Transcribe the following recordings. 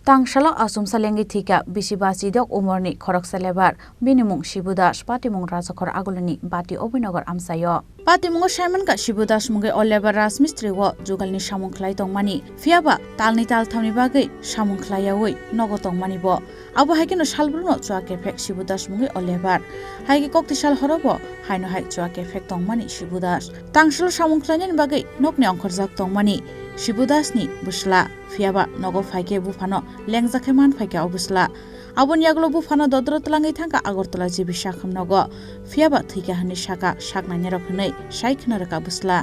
Tangsalo achumsa lengwi thika Bisibachidok umorni khoroksa lebar binimung Shibudas patimung rajakhor agulani bati obinagar amsayo patimung Simon ka Shibudas mungai olebar rasmistri wo jugalni samungklai tongmani fiaba talni tal thamni bagai samungklaiyawi nogo tongmani bo abo haikino salbruno chuake phek Shibudas mungai olebar haiki kokti sal horobo haino hai chuake phek tongmani Shibudas Tangsalo samungklaini bagai nokni ongkhorjak tongmani Shibudasni busla fiaba nogo faike bufano lengjakheman faike obusla aboni aglo bufano dodrotlangai thangka agortala jibi sakham nogo fiaba thika hani saka saknani rokhnei saikkhna raka busla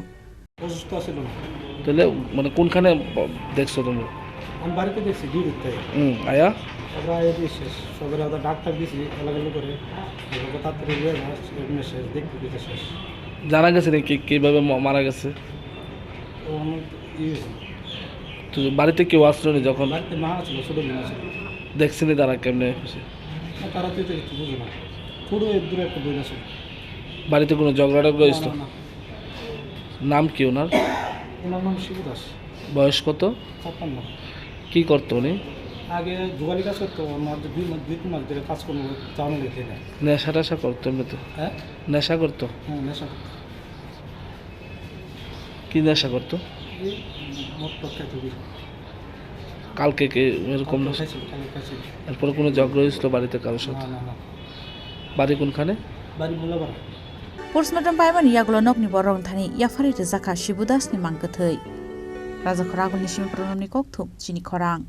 অসুস্থ ছিল না তাহলে মানে কোনখানে দেখছো তুমি আমি বাড়িতে দেখছি ডিউটিতে আয়া আমরা এই শেষ সবের আদা ডাক্তার দিছি এলাকাগুলো করে তাড়াতাড়ি নিয়ে না শেষ দেখতে দিতে শেষ জানা গেছে নাকি কিভাবে মারা গেছে তো আমি তো বাড়িতে কেউ আসলো না যখন বাড়িতে মা ছিল ছোট বোন ছিল দেখছিনি তারা কেমনে তারা তো কিছু বুঝে না ছোট দূরে একটা বোন আছে বাড়িতে কোনো ঝগড়া টগড়া হয়েছিল নাম কি ওনার ওনার নাম শিবদাস বয়স কত 56 কি করতো উনি আগে জোগালি কাজ করতো আমার 2 মাস ধরে কাজ করবো চাউনি লিখে নেয় নেশা টেশা করতো এমনিতে হ্যাঁ নেশা করতো হ্যাঁ নেশা কি নেশা করতো এই মোট খেতে কালকে কে এরকম এরপরে কোনো ঝগড়া হয়েছিল বাড়িতে কারোর সাথে না বাড়ি কোনখানে বাড়ি মোলাবার postmortem paiman yagulo nokni borong thani yafari rezakha Shibudasni mangkathei rajakhor agulni sim pronomni kokthum Chini Khorang